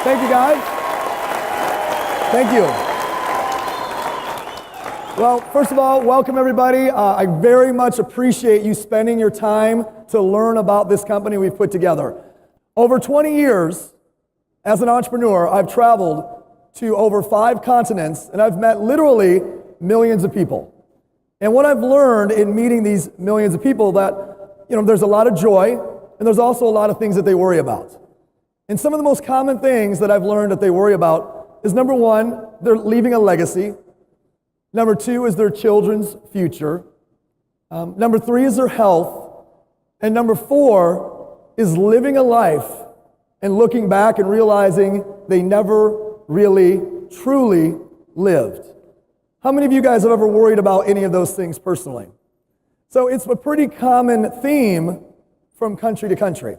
Thank you, guys. Thank you. Well, first of all, welcome everybody. I very much appreciate you spending your time to learn about this company we've put together. Over 20 years as an entrepreneur, I've traveled to over 5 continents, and I've met literally millions of people. And what I've learned in meeting these millions of people that, there's a lot of joy, and there's also a lot of things that they worry about. And some of the most common things that I've learned that they worry about is, number 1, they're leaving a legacy. Number 2 is their children's future. Number 3 is their health. And number 4 is living a life and looking back and realizing they never really, truly lived. How many of you guys have ever worried about any of those things personally? So it's a pretty common theme from country to country.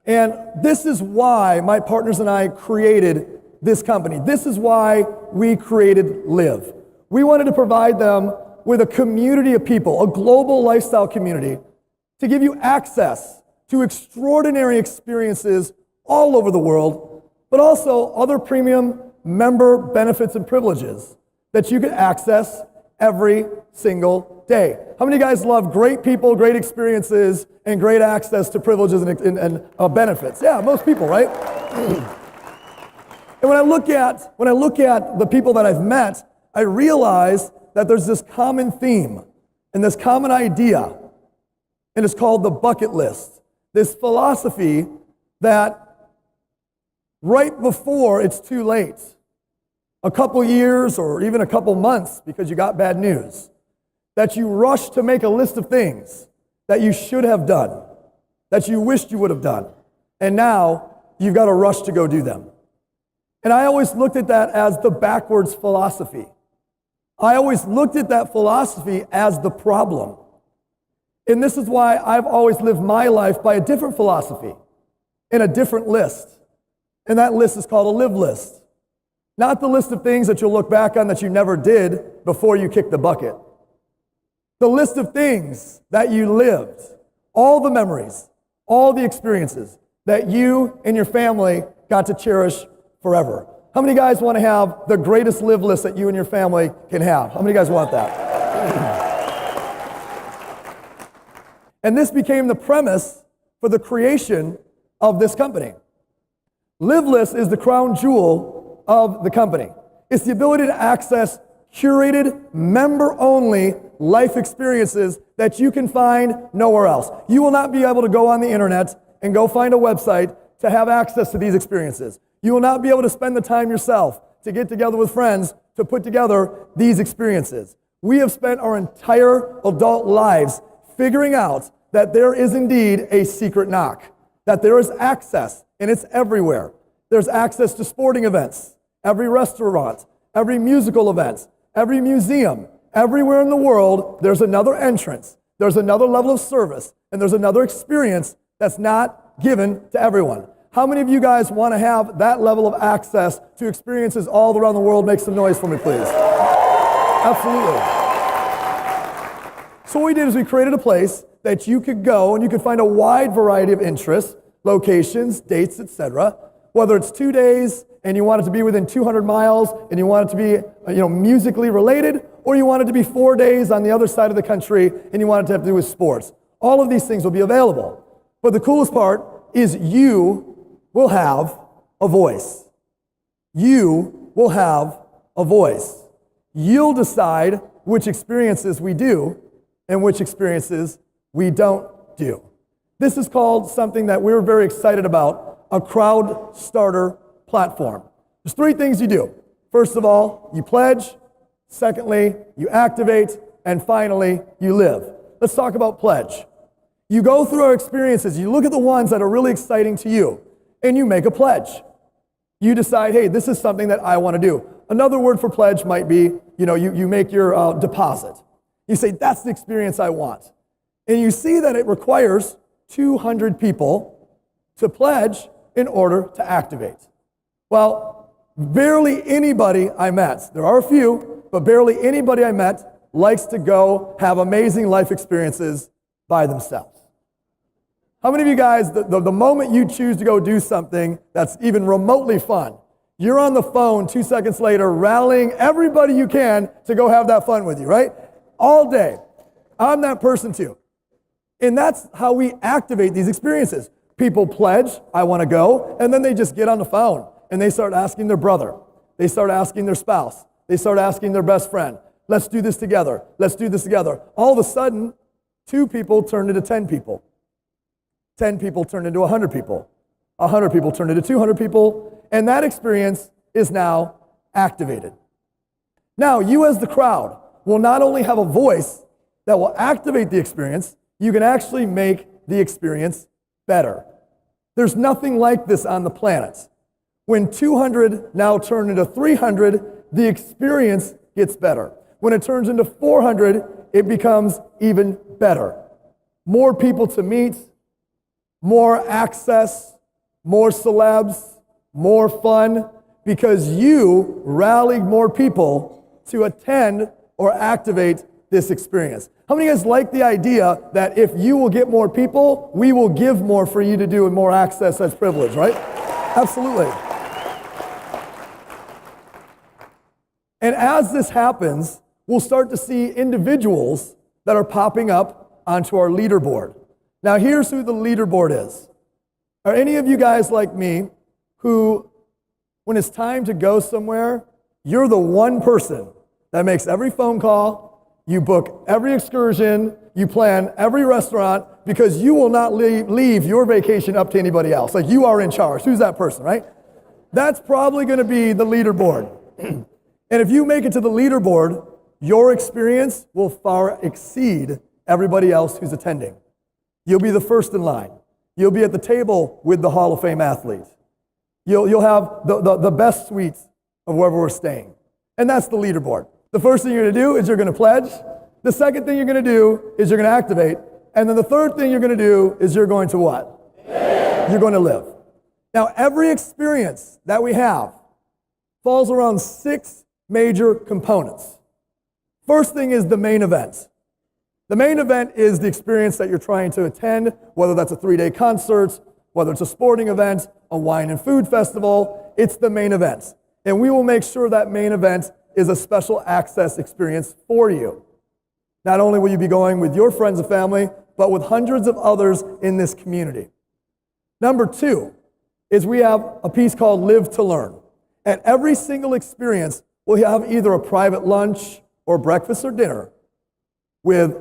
And this is why my partners and I created this company. This is why we created Liv. We wanted to provide them with a community of people, a global lifestyle community, to give you access to extraordinary experiences all over the world, but also other premium member benefits and privileges that you can access every single day. How many of you guys love great people, great experiences, and great access to privileges and benefits? Yeah, most people, right? And when I look at the people that I've met, I realize that there's this common theme and this common idea, and it's called the bucket list. This philosophy that right before it's too late, a couple years or even a couple months because you got bad news, that you rush to make a list of things that you should have done, that you wished you would have done, and now you've got to rush to go do them. And I always looked at that as the backwards philosophy. I always looked at that philosophy as the problem. And this is why I've always lived my life by a different philosophy and a different list. And that list is called a Liv List. Not the list of things that you'll look back on that you never did before you kicked the bucket. The list of things that you lived, all the memories, all the experiences that you and your family got to cherish forever. How many guys want to have the greatest Liv List that you and your family can have? How many guys want that? And this became the premise for the creation of this company. Liv List is the crown jewel of the company. It's the ability to access curated, member-only life experiences that you can find nowhere else. You will not be able to go on the internet and go find a website to have access to these experiences. You will not be able to spend the time yourself to get together with friends to put together these experiences. We have spent our entire adult lives figuring out that there is indeed a secret knock, that there is access, and it's everywhere. There's access to sporting events, every restaurant, every musical event, every museum. Everywhere in the world, there's another entrance, there's another level of service, and there's another experience that's not given to everyone. How many of you guys want to have that level of access to experiences all around the world? Make some noise for me, please. Absolutely. So what we did is we created a place that you could go and you could find a wide variety of interests, locations, dates, etc. Whether it's 2 days and you want it to be within 200 miles and you want it to be musically related, or you want it to be 4 days on the other side of the country and you want it to have to do with sports. All of these things will be available. But the coolest part is you will have a voice. You will have a voice. You'll decide which experiences we do and which experiences we don't do. This is called something that we're very excited about, a crowd starter platform. There's 3 things you do. First of all, you pledge. Secondly, you activate. And finally, you live. Let's talk about pledge. You go through our experiences. You look at the ones that are really exciting to you, and you make a pledge. You decide, hey, this is something that I want to do. Another word for pledge might be, you make your deposit. You say, that's the experience I want. And you see that it requires 200 people to pledge in order to activate. Well, barely anybody I met, there are a few, but barely anybody I met likes to go have amazing life experiences by themselves. How many of you guys, the moment you choose to go do something that's even remotely fun, you're on the phone 2 seconds later rallying everybody you can to go have that fun with you, right? All day. I'm that person too. And that's how we activate these experiences. People pledge, I want to go, and then they just get on the phone and they start asking their brother. They start asking their spouse. They start asking their best friend. Let's do this together. Let's do this together. All of a sudden, 2 people turn into 10 people. 10 people turn into 100 people. 100 people turn into 200 people. And that experience is now activated. Now, you as the crowd will not only have a voice that will activate the experience, you can actually make the experience better. There's nothing like this on the planet. When 200 now turn into 300, the experience gets better. When it turns into 400, it becomes even better. More people to meet, more access, more celebs, more fun, because you rallied more people to attend or activate this experience. How many of you guys like the idea that if you will get more people, we will give more for you to do and more access as privilege, right? Absolutely. And as this happens, we'll start to see individuals that are popping up onto our leaderboard. Now here's who the leaderboard is. Are any of you guys like me who, when it's time to go somewhere, you're the one person that makes every phone call, you book every excursion, you plan every restaurant, because you will not leave your vacation up to anybody else. Like, you are in charge. Who's that person, right? That's probably going to be the leaderboard. And if you make it to the leaderboard, your experience will far exceed everybody else who's attending. You'll be the first in line. You'll be at the table with the Hall of Fame athletes. You'll have the best suites of wherever we're staying. And that's the leaderboard. The first thing you're going to do is you're going to pledge. The second thing you're going to do is you're going to activate. And then the third thing you're going to do is you're going to what? Live. You're going to live. Now, every experience that we have falls around 6 major components. First thing is the main event. The main event is the experience that you're trying to attend, whether that's a 3-day concert, whether it's a sporting event, a wine and food festival. It's the main event. And we will make sure that main event is a special access experience for you. Not only will you be going with your friends and family, but with hundreds of others in this community. Number 2 is we have a piece called Live to Learn. At every single experience, we'll have either a private lunch or breakfast or dinner with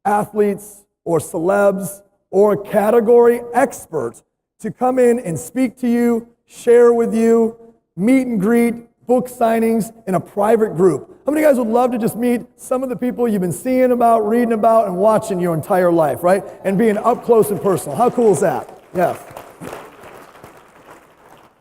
athletes or celebs or category experts to come in and speak to you, share with you, meet and greet, book signings in a private group. How many guys would love to just meet some of the people you've been seeing about, reading about, and watching your entire life, right? And being up close and personal. How cool is that? Yes.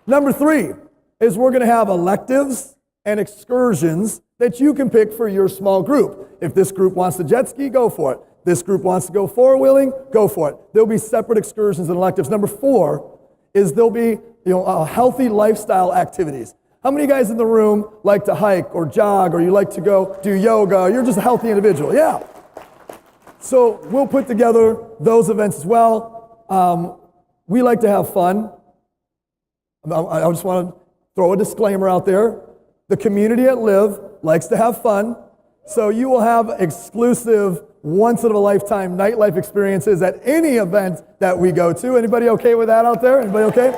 Number 3 is we're going to have electives and excursions that you can pick for your small group. If this group wants to jet ski, go for it. This group wants to go four-wheeling, go for it. There'll be separate excursions and electives. Number 4 is there'll be healthy lifestyle activities. How many guys in the room like to hike or jog, or you like to go do yoga? You're just a healthy individual. Yeah. So we'll put together those events as well. We like to have fun. I just want to throw a disclaimer out there. The community at Liv likes to have fun. So you will have exclusive, once-in-a-lifetime nightlife experiences at any event that we go to. Anybody okay with that out there? Anybody okay?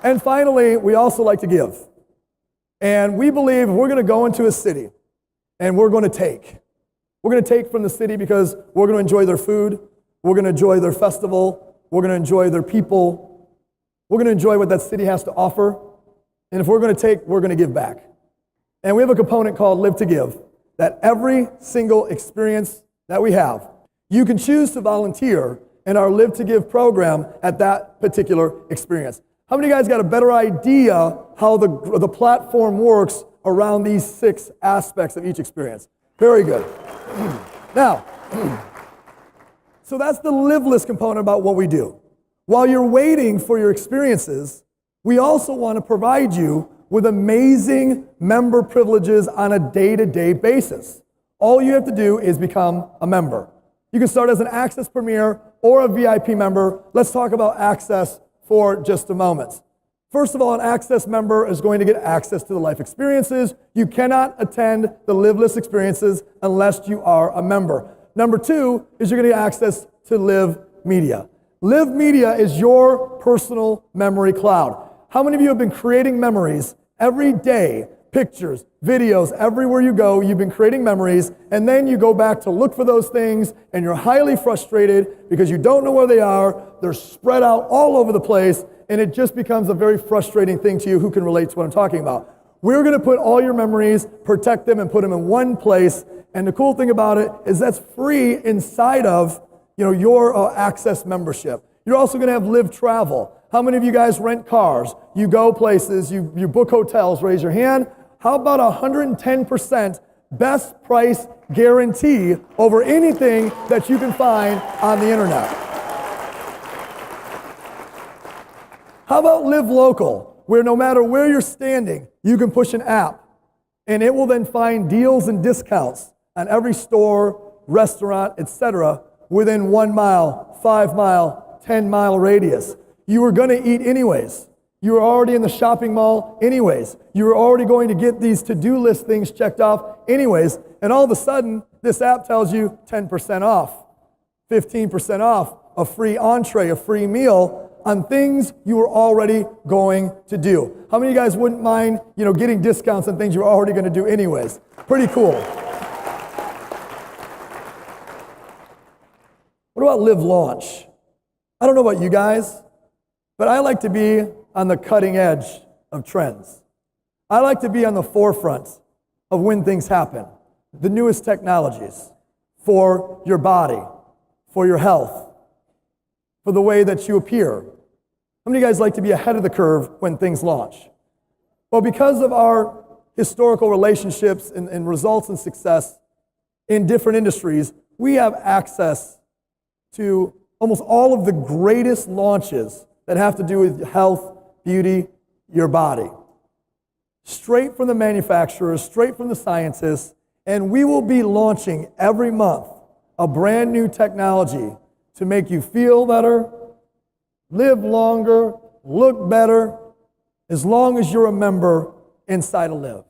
And finally, we also like to give. And we believe if we're going to go into a city and we're going to take. We're going to take from the city because we're going to enjoy their food. We're going to enjoy their festival. We're going to enjoy their people. We're going to enjoy what that city has to offer. And if we're going to take, we're going to give back. And we have a component called Live to Give, that every single experience that we have, you can choose to volunteer in our Live to Give program at that particular experience. How many of you guys got a better idea how the platform works around these 6 aspects of each experience? Very good. Now, so that's the Live List component about what we do. While you're waiting for your experiences, we also want to provide you with amazing member privileges on a day-to-day basis. All you have to do is become a member. You can start as an Access Premier or a VIP member. Let's talk about Access for just a moment. First of all, an Access member is going to get access to the life experiences. You cannot attend the Liv List experiences unless you are a member. Number two is you're going to get access to Liv Media. Liv Media is your personal memory cloud. How many of you have been creating memories every day? Pictures, videos, everywhere you go, you've been creating memories, and then you go back to look for those things, and you're highly frustrated because you don't know where they are. They're spread out all over the place, and it just becomes a very frustrating thing to you. Who can relate to what I'm talking about? We're going to put all your memories, protect them, and put them in one place. And the cool thing about it is that's free inside of your Access membership. You're also going to have Liv Travel. How many of you guys rent cars? You go places, you book hotels, raise your hand. How about 110% best price guarantee over anything that you can find on the internet? How about Liv Local, where no matter where you're standing, you can push an app, and it will then find deals and discounts on every store, restaurant, etc., within 1 mile, 5 mile, 10-mile radius. You were going to eat anyways. You were already in the shopping mall anyways. You were already going to get these to-do list things checked off anyways. And all of a sudden, this app tells you 10% off, 15% off, a free entree, a free meal on things you were already going to do. How many of you guys wouldn't mind, getting discounts on things you were already going to do anyways? Pretty cool. What about Liv Launch? I don't know about you guys, but I like to be on the cutting edge of trends. I like to be on the forefront of when things happen, the newest technologies for your body, for your health, for the way that you appear. How many of you guys like to be ahead of the curve when things launch? Well, because of our historical relationships and results and success in different industries, we have access to almost all of the greatest launches that have to do with health, beauty, your body. Straight from the manufacturers, straight from the scientists, and we will be launching every month a brand new technology to make you feel better, live longer, look better, as long as you're a member inside of Liv.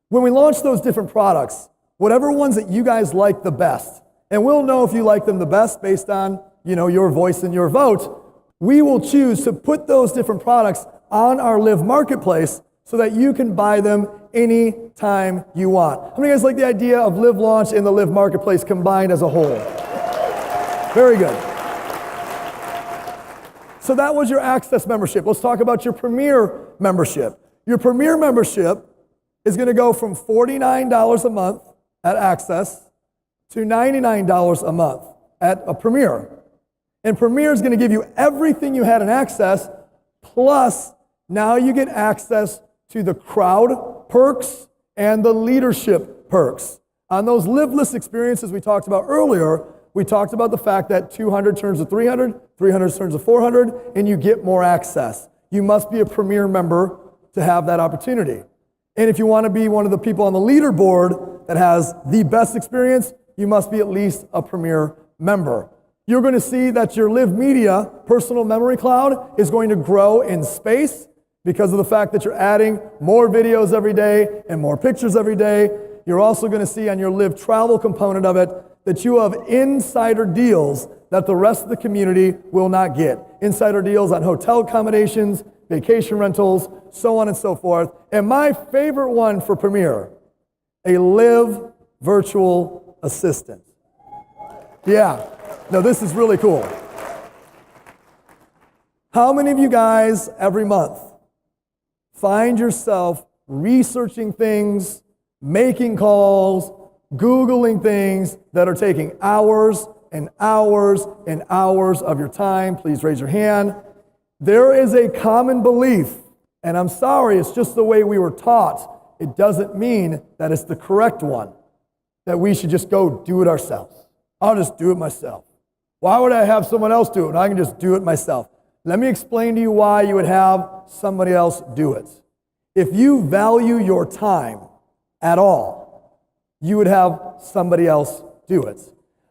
When we launch those different products, whatever ones that you guys like the best, and we'll know if you like them the best based on your voice and your vote, we will choose to put those different products on our Liv marketplace so that you can buy them anytime you want. How many of you guys like the idea of Liv Launch and the Liv marketplace combined as a whole? Very good. So that was your Access membership. Let's talk about your Premier membership. Your Premier membership is going to go from $49 a month at Access to $99 a month at a Premier. And Premier is going to give you everything you had in Access, plus now you get access to the crowd perks and the leadership perks. On those Liv List experiences we talked about earlier, we talked about the fact that 200 turns to 300, 300 turns to 400, and you get more access. You must be a Premier member to have that opportunity. And if you want to be one of the people on the leaderboard that has the best experience, you must be at least a Premier member. You're going to see that your Liv Media personal memory cloud is going to grow in space because of the fact that you're adding more videos every day and more pictures every day. You're also going to see on your Liv Travel component of it that you have insider deals that the rest of the community will not get. Insider deals on hotel accommodations, vacation rentals, so on and so forth. And my favorite one for Premier, a Liv virtual assistant. Yeah. No, this is really cool. How many of you guys every month find yourself researching things, making calls, Googling things that are taking hours and hours and hours of your time? Please raise your hand. There is a common belief, and I'm sorry, it's just the way we were taught. It doesn't mean that it's the correct one, that we should just go do it ourselves. I'll just do it myself. Why would I have someone else do it when I can just do it myself? Let me explain to you why you would have somebody else do it. If you value your time at all, you would have somebody else do it.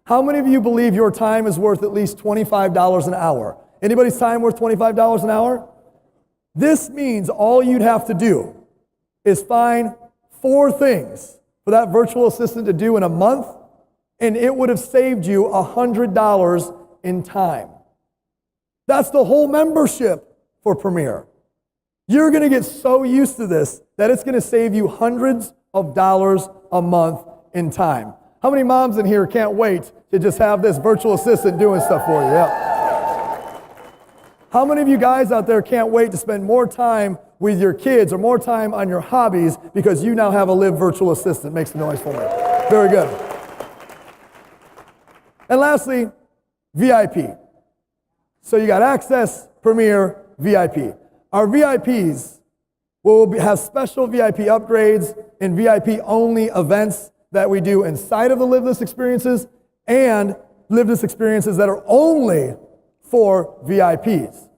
How many of you believe your time is worth at least $25 an hour? Anybody's time worth $25 an hour? This means all you'd have to do is find 4 things for that virtual assistant to do in a month, and it would have saved you $100 in time. That's the whole membership for Premier. You're going to get so used to this that it's going to save you hundreds of dollars a month in time. How many moms in here can't wait to just have this virtual assistant doing stuff for you? Yeah. How many of you guys out there can't wait to spend more time with your kids or more time on your hobbies because you now have a Liv virtual assistant? Make some noise for me. Very good. And lastly, VIP. So you got Access, Premier, VIP. Our VIPs will have special VIP upgrades and VIP-only events that we do inside of the Liv List experiences and Liv List experiences that are only for VIPs.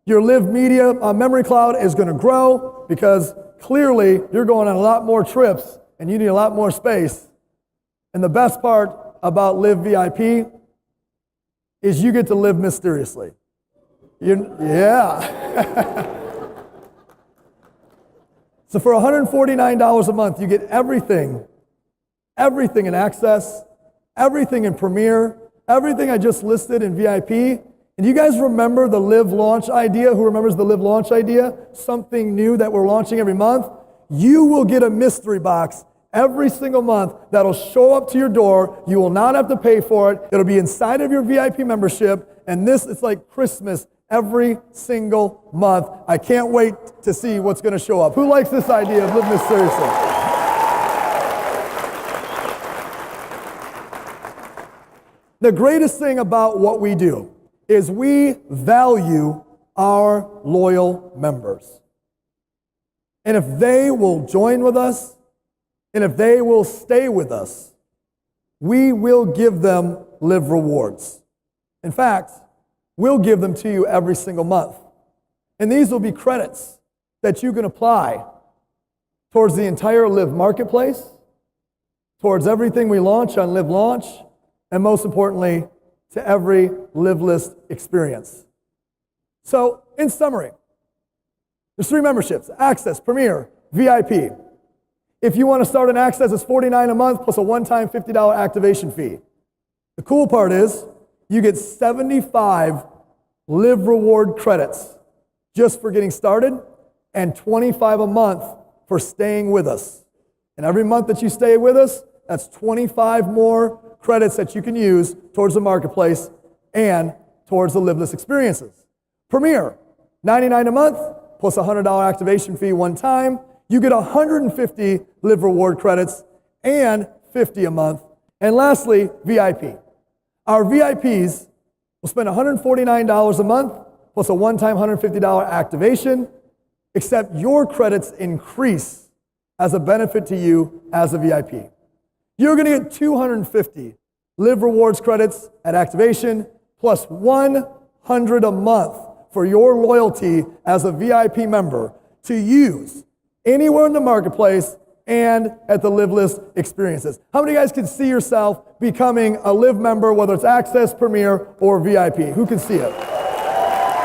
Your Liv Media memory cloud is going to grow because clearly you're going on a lot more trips and you need a lot more space. And the best part about Liv VIP is you get to live mysteriously. Yeah. So for $149 a month, you get everything in Access, everything in Premier, everything I just listed in VIP. And you guys remember the Liv launch idea? Who remembers the Liv launch idea? Something new that we're launching every month. You will get a mystery box every single month that'll show up to your door. You will not have to pay for it. It'll be inside of your VIP membership. And it's like Christmas every single month. I can't wait to see what's going to show up. Who likes this idea of living this seriously? The greatest thing about what we do is we value our loyal members. And if they will join with us, and if they will stay with us, we will give them Liv rewards. In fact, we'll give them to you every single month. And these will be credits that you can apply towards the entire Liv marketplace, towards everything we launch on Liv Launch, and most importantly, to every Liv List experience. So, in summary, there's 3 memberships: Access, Premier, VIP. If you want to start an Access, it's $49 a month plus a one-time $50 activation fee. The cool part is you get 75 Liv reward credits just for getting started and 25 a month for staying with us. And every month that you stay with us, that's 25 more credits that you can use towards the marketplace and towards the Liv List experiences. Premier, $99 a month plus a $100 activation fee one time. You get 150 Liv reward credits and 50 a month. And lastly, VIP. Our VIPs will spend $149 a month plus a one-time $150 activation, except your credits increase as a benefit to you as a VIP. You're going to get 250 Liv rewards credits at activation plus 100 a month for your loyalty as a VIP member to use anywhere in the marketplace and at the Liv List experiences. How many of you guys can see yourself becoming a Liv member, whether it's Access, Premier, or VIP? Who can see it?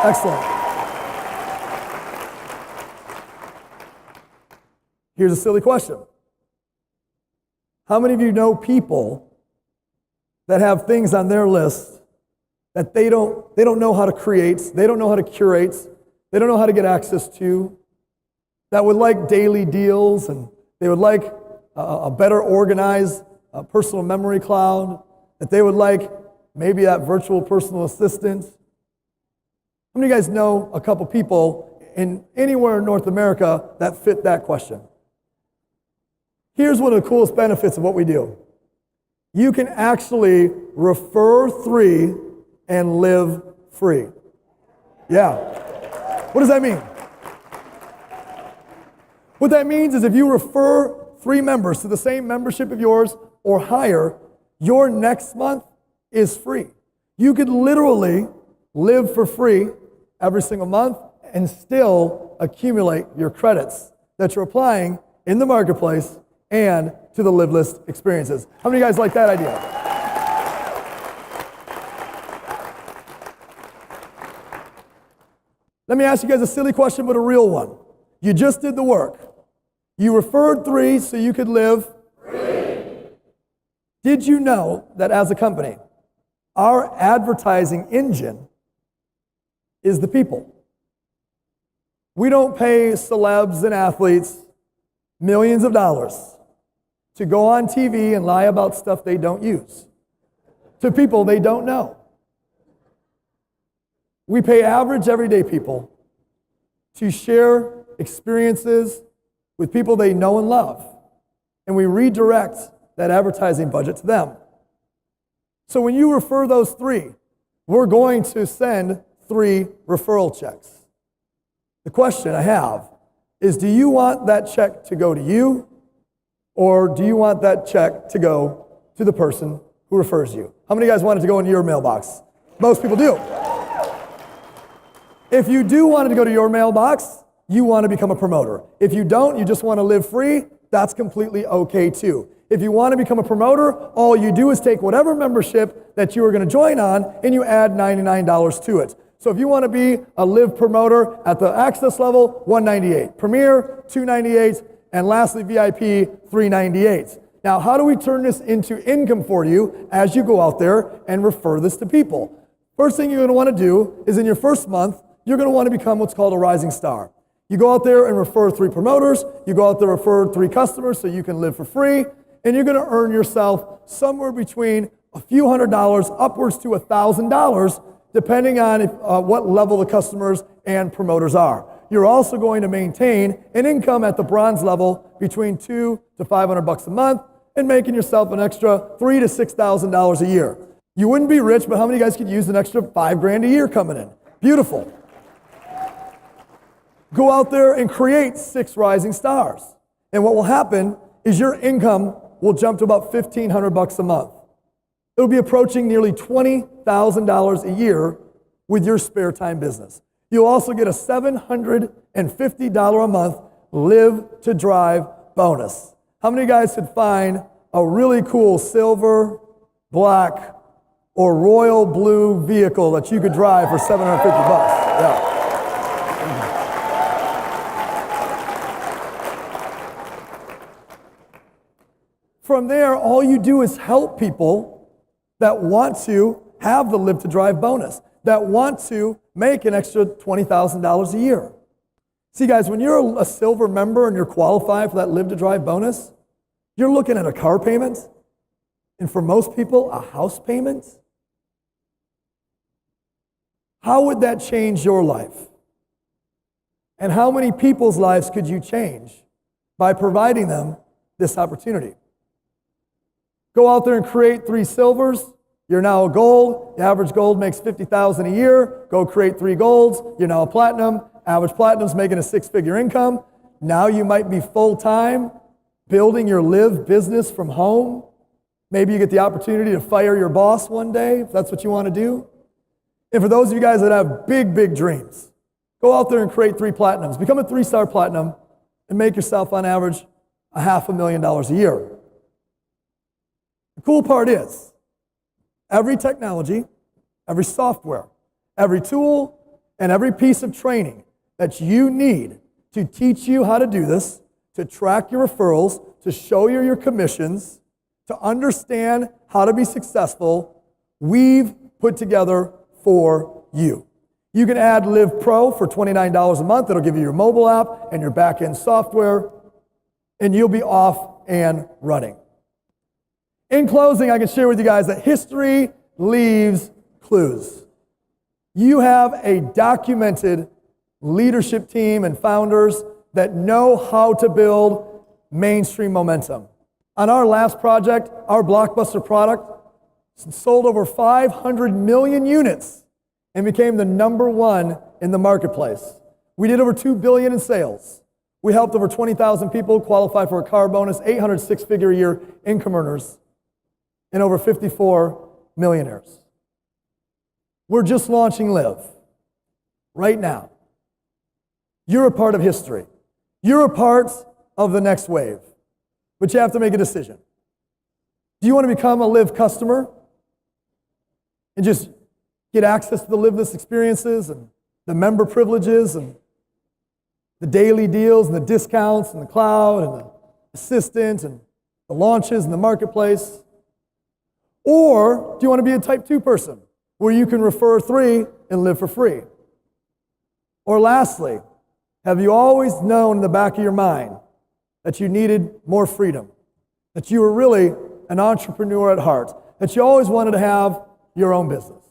Excellent. Here's a silly question. How many of you know people that have things on their list that they don't know how to create, they don't know how to curate, they don't know how to get access to, that would like daily deals, and they would like a better organized personal memory cloud, that they would like maybe that virtual personal assistant? How many of you guys know a couple people anywhere in North America that fit that question? Here's one of the coolest benefits of what we do. You can actually refer 3 and live free. Yeah. What does that mean? What that means is if you refer 3 members to the same membership of yours or higher, your next month is free. You could literally live for free every single month and still accumulate your credits that you're applying in the marketplace and to the Liv List experiences. How many of you guys like that idea? Let me ask you guys a silly question, but a real one. You just did the work. You referred 3 so you could live. Did you know that as a company, our advertising engine is the people? We don't pay celebs and athletes millions of dollars to go on TV and lie about stuff they don't use to people they don't know. We pay average, everyday people to share experiences with people they know and love, and we redirect that advertising budget to them. So when you refer those 3, we're going to send 3 referral checks. The question I have is, do you want that check to go to you, or do you want that check to go to the person who refers you? How many of you guys want it to go into your mailbox? Most people do. If you do want it to go to your mailbox, you want to become a promoter. If you don't, you just want to live free, that's completely okay too. If you want to become a promoter, all you do is take whatever membership that you are going to join on and you add $99 to it. So if you want to be a Live promoter at the access level, $198. Premier, $298. And lastly, VIP, $398. Now, how do we turn this into income for you as you go out there and refer this to people? First thing you're going to want to do is in your first month, you're going to want to become what's called a rising star. You go out there and refer 3 promoters. You go out there and refer 3 customers so you can live for free. And you're going to earn yourself somewhere between a few $100s upwards to $1,000, depending on what level the customers and promoters are. You're also going to maintain an income at the bronze level between $200 to $500 a month and making yourself an extra $3,000 to $6,000 a year. You wouldn't be rich, but how many guys could use an extra $5,000 a year coming in? Beautiful. Go out there and create 6 rising stars. And what will happen is your income will jump to about $1,500 a month. It'll be approaching nearly $20,000 a year with your spare time business. You'll also get a $750 a month Live to Drive bonus. How many guys could find a really cool silver, black, or royal blue vehicle that you could drive for $750? Yeah. From there, all you do is help people that want to have the Live to Drive bonus, that want to make an extra $20,000 a year. See, guys, when you're a silver member and you're qualified for that Live to Drive bonus, you're looking at a car payment, and for most people, a house payment. How would that change your life? And how many people's lives could you change by providing them this opportunity? Go out there and create 3 silvers. You're now a gold. The average gold makes $50,000 a year. Go create 3 golds. You're now a platinum. Average platinum's making a 6-figure income. Now you might be full-time building your Live business from home. Maybe you get the opportunity to fire your boss one day if that's what you want to do. And for those of you guys that have big, big dreams, go out there and create 3 platinums. Become a 3-star platinum and make yourself on average $500,000 a year. The cool part is, every technology, every software, every tool, and every piece of training that you need to teach you how to do this, to track your referrals, to show you your commissions, to understand how to be successful, we've put together for you. You can add Live Pro for $29 a month. It'll give you your mobile app and your back-end software, and you'll be off and running. In closing, I can share with you guys that history leaves clues. You have a documented leadership team and founders that know how to build mainstream momentum. On our last project, our blockbuster product sold over 500 million units and became the #1 in the marketplace. We did over $2 billion in sales. We helped over 20,000 people qualify for a car bonus, 800 6-figure a year income earners, and over 54 millionaires. We're just launching Live right now. You're a part of history. You're a part of the next wave, but you have to make a decision. Do you want to become a Live customer and just get access to the Live List experiences and the member privileges and the daily deals and the discounts and the cloud and the assistant and the launches and the marketplace? Or do you want to be a type 2 person where you can refer 3 and live for free? Or lastly, have you always known in the back of your mind that you needed more freedom, that you were really an entrepreneur at heart, that you always wanted to have your own business?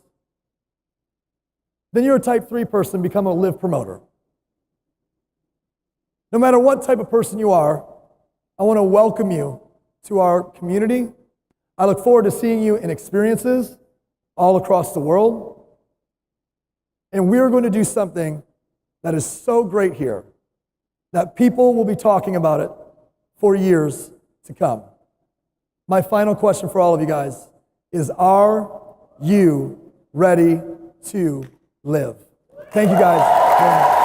Then you're a type 3 person, become a live promoter. No matter what type of person you are, I want to welcome you to our community. I look forward to seeing you in experiences all across the world. And we're going to do something that is so great here that people will be talking about it for years to come. My final question for all of you guys is, are you ready to live? Thank you guys very much.